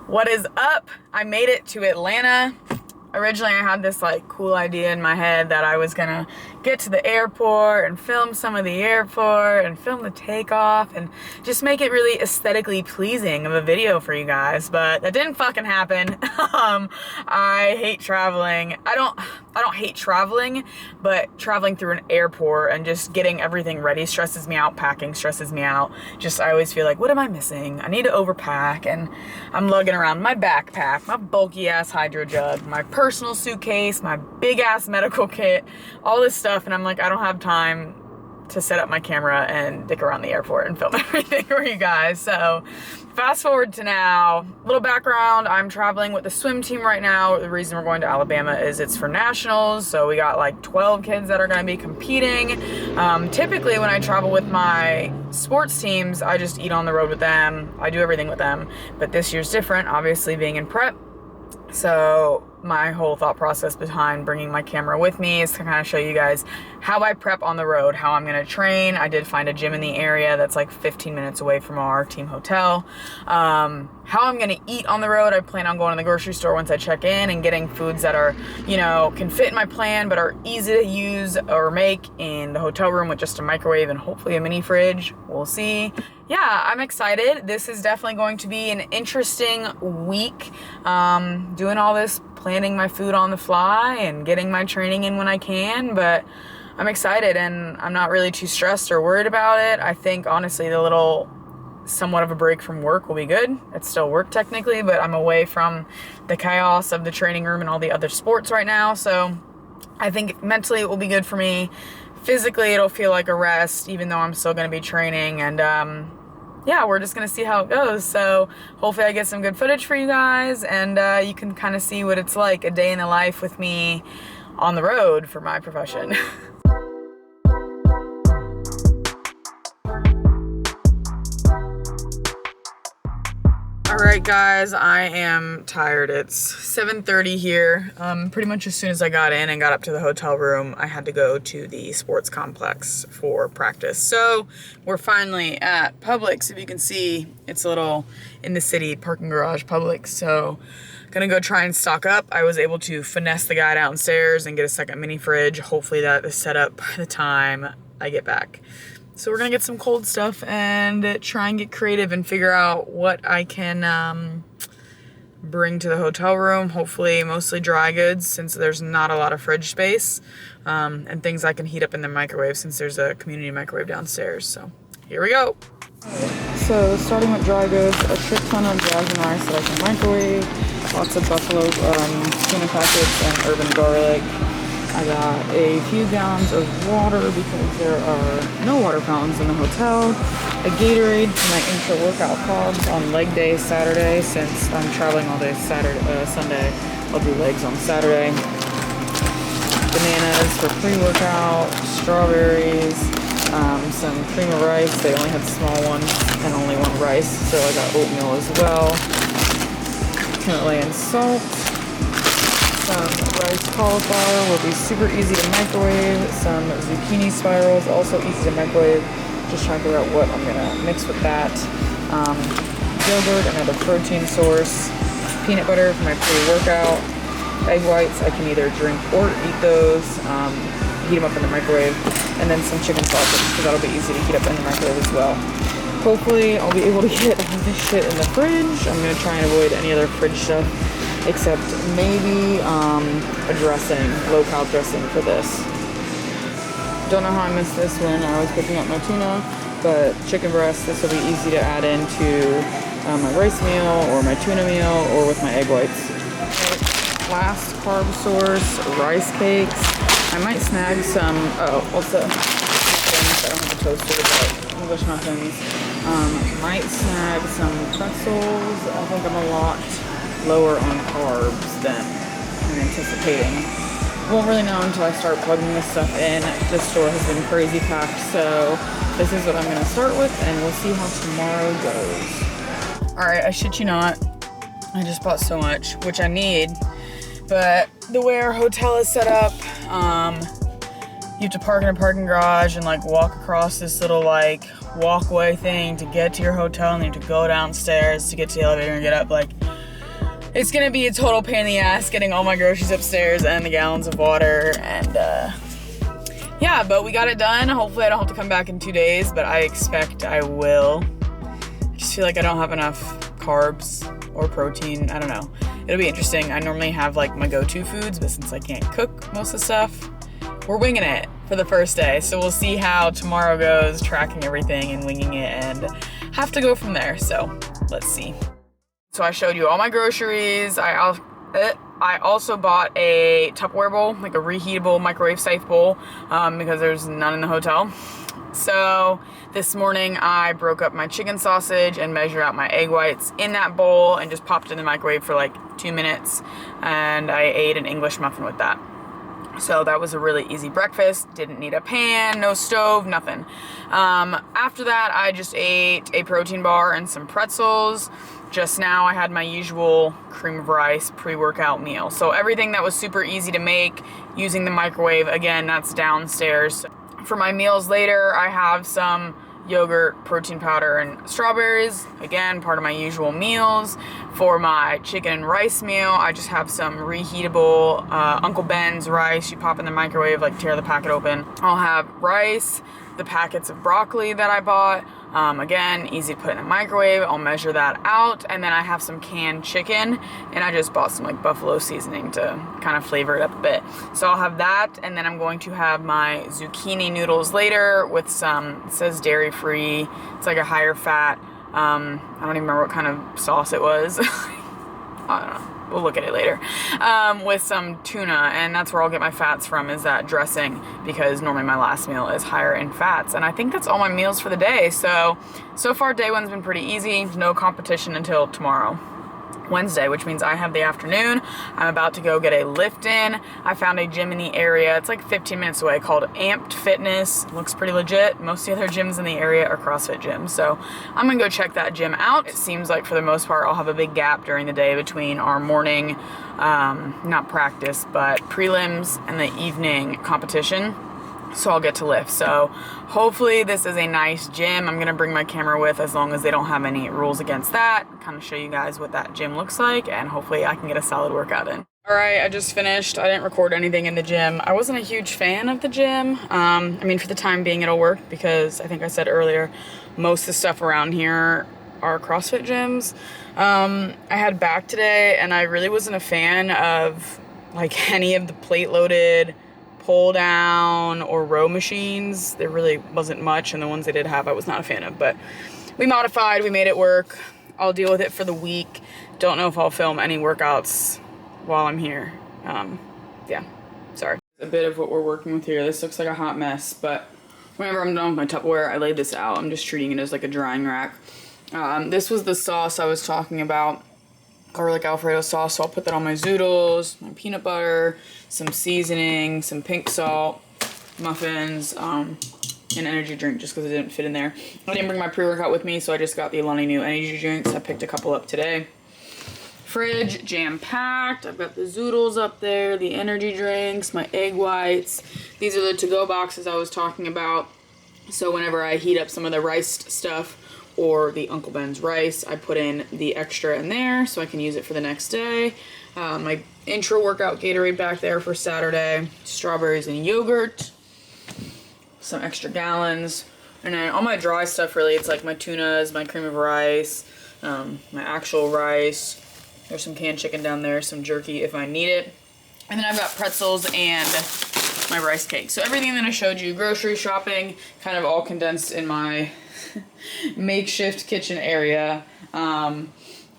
What is up? I made it to Atlanta. Originally, I had this like cool idea in my head that I was gonna get to the airport and film some of the airport and film the takeoff and just make it really aesthetically pleasing of a video for you guys, but that didn't fucking happen. I hate traveling. I don't hate traveling, but traveling through an airport and just getting everything ready stresses me out. Packing stresses me out. Just, I always feel like, what am I missing? I need to overpack, and I'm lugging around my backpack, my bulky ass hydro jug, my personal suitcase, my big ass medical kit, all this stuff, and I'm like, I don't have time to set up my camera and dick around the airport and film everything for you guys. So fast forward to now, little background, I'm traveling with the swim team right now. The reason we're going to Alabama is it's for nationals, so we got like 12 kids that are going to be competing. Typically when I travel with my sports teams, I just eat on the road with them, I do everything with them, but this year's different, obviously being in prep. So my whole thought process behind bringing my camera with me is to kind of show you guys how I prep on the road, how I'm going to train. I did find a gym in the area that's like 15 minutes away from our team hotel. How I'm going to eat on the road. I plan on going to the grocery store once I check in and getting foods that are, you know, can fit in my plan but are easy to use or make in the hotel room with just a microwave and hopefully a mini fridge. We'll see. Yeah, I'm excited. This is definitely going to be an interesting week. Doing all this, planning my food on the fly and getting my training in when I can, but I'm excited and I'm not really too stressed or worried about it. I think honestly the little somewhat of a break from work will be good. It's still work technically, but I'm away from the chaos of the training room and all the other sports right now, so I think mentally it will be good for me. Physically it'll feel like a rest even though I'm still going to be training, and yeah, we're just going to see how it goes. So hopefully I get some good footage for you guys, and you can kind of see what it's like, a day in the life with me on the road for my profession. Alright guys, I am tired. It's 7:30 here. Pretty much as soon as I got in and got up to the hotel room, I had to go to the sports complex for practice. So we're finally at Publix. If you can see, it's a little in the city parking garage Publix. So gonna go try and stock up. I was able to finesse the guy downstairs and get a second mini fridge. Hopefully that is set up by the time I get back. So we're gonna get some cold stuff and try and get creative and figure out what I can bring to the hotel room. Hopefully mostly dry goods since there's not a lot of fridge space, and things I can heat up in the microwave since there's a community microwave downstairs. So here we go. So starting with dry goods, a trick ton of jasmine rice that I can microwave, lots of buffalo tuna packets and urban garlic. I got a few gallons of water because there are no water fountains in the hotel. A Gatorade for my intra-workout carbs on leg day Saturday, since I'm traveling all day Sunday. I'll do legs on Saturday. Bananas for pre-workout, strawberries, some cream of rice. They only had small ones and only one rice, so I got oatmeal as well. Himalayan salt. Some rice cauliflower will be super easy to microwave. Some zucchini spirals, also easy to microwave. Just trying to figure out what I'm gonna mix with that. Yogurt, another protein source. Peanut butter for my pre-workout. Egg whites, I can either drink or eat those. Heat them up in the microwave. And then some chicken sausage, because that'll be easy to heat up in the microwave as well. Hopefully I'll be able to get all this shit in the fridge. I'm gonna try and avoid any other fridge stuff, except maybe a dressing, low-carb dressing for this. Don't know how I missed this when I was picking up my tuna, but chicken breast, this will be easy to add into my rice meal or my tuna meal or with my egg whites. Last carb source, rice cakes. I might snag some, also muffins. I don't have a toaster, but English muffins. Might snag some pretzels. I think I'm a lot lower on carbs than I'm anticipating. Won't really know until I start plugging this stuff in. This store has been crazy packed, so this is what I'm gonna start with, and we'll see how tomorrow goes. All right, I shit you not, I just bought so much, which I need, but the way our hotel is set up, you have to park in a parking garage and like walk across this little like walkway thing to get to your hotel, and you have to go downstairs to get to the elevator and get up. Like, It's gonna be a total pain in the ass getting all my groceries upstairs and the gallons of water, and yeah, but we got it done. Hopefully I don't have to come back in 2 days, but I expect I will. I just feel like I don't have enough carbs or protein. I don't know. It'll be interesting. I normally have like my go-to foods, but since I can't cook most of the stuff, we're winging it for the first day. So we'll see how tomorrow goes, tracking everything and winging it, and have to go from there. So let's see. So I showed you all my groceries. I also bought a Tupperware bowl, like a reheatable microwave safe bowl, because there's none in the hotel. So this morning I broke up my chicken sausage and measured out my egg whites in that bowl and just popped it in the microwave for like 2 minutes, and I ate an English muffin with that. So that was a really easy breakfast. Didn't need a pan, no stove, nothing. After that, I just ate a protein bar and some pretzels. Just now I had my usual cream of rice pre-workout meal. So everything that was super easy to make using the microwave, again, that's downstairs. For my meals later, I have some yogurt, protein powder, and strawberries. Again, part of my usual meals. For my chicken and rice meal, I just have some reheatable Uncle Ben's rice. You pop in the microwave, like tear the packet open. I'll have rice, the packets of broccoli that I bought. Again, easy to put in the microwave. I'll measure that out. And then I have some canned chicken, and I just bought some like buffalo seasoning to kind of flavor it up a bit. So I'll have that, and then I'm going to have my zucchini noodles later with some, it says dairy free. It's like a higher fat, I don't even remember what kind of sauce it was. I don't know. We'll look at it later. With some tuna, and that's where I'll get my fats from, is that dressing, because normally my last meal is higher in fats. And I think that's all my meals for the day. So far day one's been pretty easy. No competition until tomorrow, Wednesday, which means I have the afternoon. I'm about to go get a lift in. I found a gym in the area. It's like 15 minutes away, called Amped Fitness. Looks pretty legit. Most of the other gyms in the area are CrossFit gyms. So I'm gonna go check that gym out. It seems like for the most part, I'll have a big gap during the day between our morning, not practice, but prelims and the evening competition. So I'll get to lift. So hopefully this is a nice gym. I'm gonna bring my camera with, as long as they don't have any rules against that. Kind of show you guys what that gym looks like, and hopefully I can get a solid workout in. All right, I just finished. I didn't record anything in the gym. I wasn't a huge fan of the gym. I mean, for the time being it'll work, because I think I said earlier, most of the stuff around here are CrossFit gyms. I had back today, and I really wasn't a fan of like any of the plate loaded pull down or row machines. There really wasn't much, and the ones they did have I was not a fan of, but we modified, we made it work. I'll deal with it for the week. Don't know if I'll film any workouts while I'm here. Yeah, sorry. A bit of what we're working with here. This looks like a hot mess, but whenever I'm done with my Tupperware, I laid this out. I'm just treating it as like a drying rack. This was the sauce I was talking about, garlic Alfredo sauce, so I'll put that on my zoodles, my peanut butter, some seasoning, some pink salt, muffins, an energy drink just because it didn't fit in there. I didn't bring my pre-workout with me, so I just got the Alani Nu energy drinks. I picked a couple up today. Fridge jam-packed. I've got the zoodles up there, the energy drinks, my egg whites. These are the to-go boxes I was talking about. So whenever I heat up some of the rice stuff or the Uncle Ben's rice, I put in the extra in there so I can use it for the next day. My intro workout Gatorade back there for Saturday, strawberries and yogurt, some extra gallons, and then all my dry stuff really, it's like my tunas, my cream of rice, my actual rice. There's some canned chicken down there, some jerky if I need it. And then I've got pretzels and my rice cake. So everything that I showed you, grocery shopping, kind of all condensed in my makeshift kitchen area. You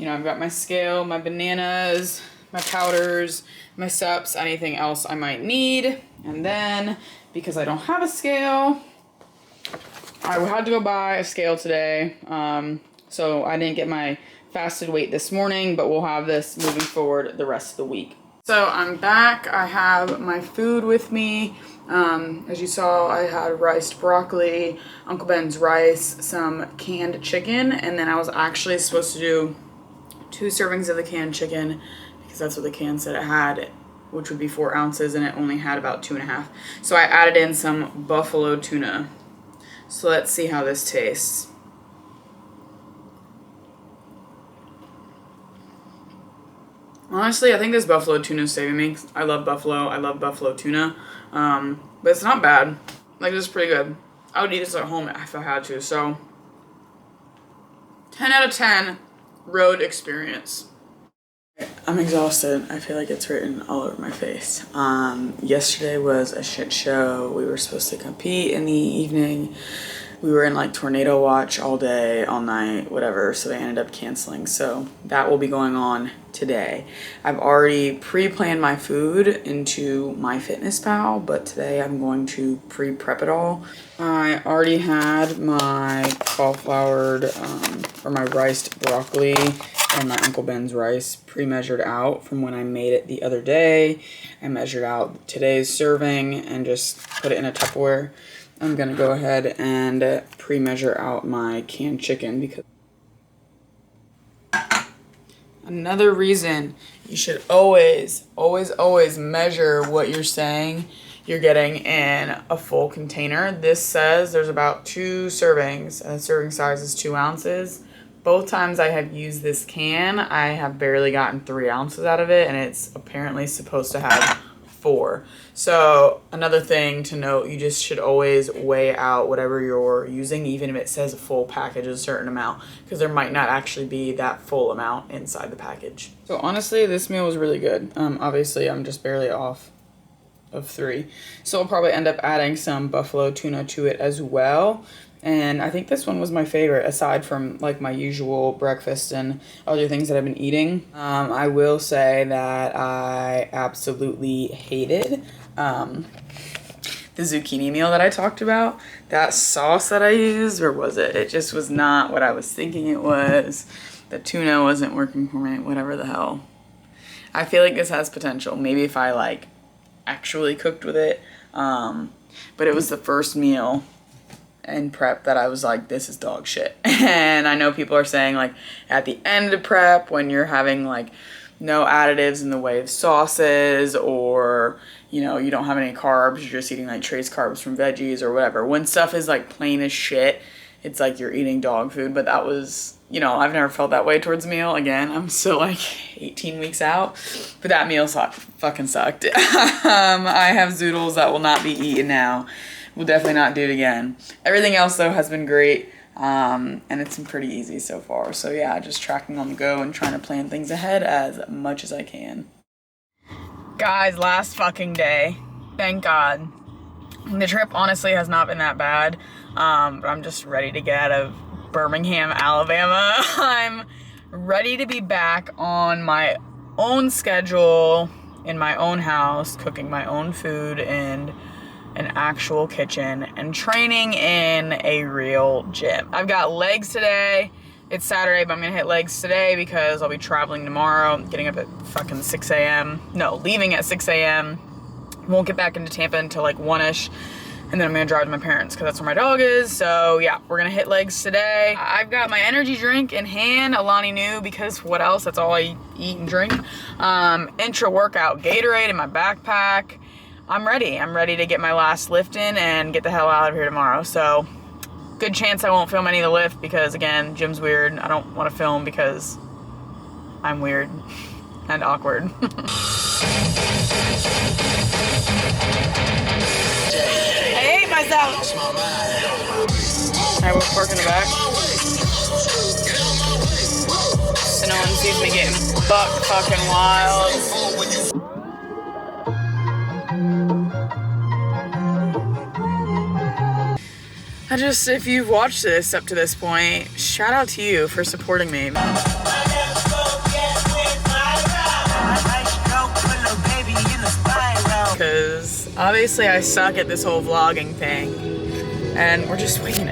know, I've got my scale, my bananas, my powders, my sups, anything else I might need. And then, because I don't have a scale, I had to go buy a scale today. So I didn't get my fasted weight this morning, but we'll have this moving forward the rest of the week. So I'm back. I have my food with me. As you saw, I had riced broccoli, Uncle Ben's rice, some canned chicken, and then I was actually supposed to do 2 servings of the canned chicken, because that's what the can said it had, which would be 4 ounces, and it only had about 2.5. So I added in some buffalo tuna. So let's see how this tastes. Honestly, I think this buffalo tuna is saving me. I love buffalo. I love buffalo tuna. But it's not bad. Like, it's pretty good. I would eat this at home if I had to. So, 10 out of 10 road experience. I'm exhausted. I feel like it's written all over my face. Yesterday was a shit show. We were supposed to compete in the evening. We were in like tornado watch all day, all night, whatever, so they ended up canceling. So that will be going on today. I've already pre-planned my food into MyFitnessPal, but today I'm going to pre-prep it all. I already had my cauliflowered, or my riced broccoli and my Uncle Ben's rice pre-measured out from when I made it the other day. I measured out today's serving and just put it in a Tupperware. I'm gonna go ahead and pre-measure out my canned chicken because another reason you should always measure what you're saying you're getting in a full container. This says there's about 2 servings and the serving size is 2 ounces. Both times I have used this can, I have barely gotten 3 ounces out of it, and it's apparently supposed to have 4. So another thing to note, you just should always weigh out whatever you're using, even if it says a full package is a certain amount, because there might not actually be that full amount inside the package. So honestly, this meal was really good. Obviously, I'm just barely off of 3. So I'll probably end up adding some buffalo tuna to it as well. And I think this one was my favorite, aside from like my usual breakfast and other things that I've been eating. I will say that I absolutely hated the zucchini meal that I talked about. That sauce that I used, or was it? It just was not what I was thinking it was. The tuna wasn't working for me, whatever the hell. I feel like this has potential. Maybe if I like actually cooked with it. But it was the first meal in prep that I was like, this is dog shit. And I know people are saying like at the end of prep, when you're having like no additives in the way of sauces, or you know, you don't have any carbs, you're just eating like trace carbs from veggies or whatever. When stuff is like plain as shit, it's like you're eating dog food. But that was, you know, I've never felt that way towards a meal. Again, I'm still like 18 weeks out, but that meal fucking sucked. I have zoodles that will not be eaten now. We'll definitely not do it again. Everything else though has been great, and it's been pretty easy so far. So yeah, just tracking on the go and trying to plan things ahead as much as I can. Guys, last fucking day. Thank God. The trip honestly has not been that bad, but I'm just ready to get out of Birmingham, Alabama. I'm ready to be back on my own schedule, in my own house, cooking my own food in an actual kitchen and training in a real gym. I've got legs today. It's Saturday, but I'm gonna hit legs today because I'll be traveling tomorrow, getting up at fucking 6 a.m. No, leaving at 6 a.m. Won't get back into Tampa until like 1-ish. And then I'm gonna drive to my parents because that's where my dog is. So yeah, we're gonna hit legs today. I've got my energy drink in hand, Alani Nu, because what else? That's all I eat and drink. Intra-workout Gatorade in my backpack. I'm ready to get my last lift in and get the hell out of here tomorrow. So good chance I won't film any of the lift because again, gym's weird. I don't want to film because I'm weird and awkward. I hate myself. I will park in the back so no one sees me getting buck fucking wild. If you've watched this up to this point, shout out to you for supporting me. Because obviously I suck at this whole vlogging thing, and we're just waiting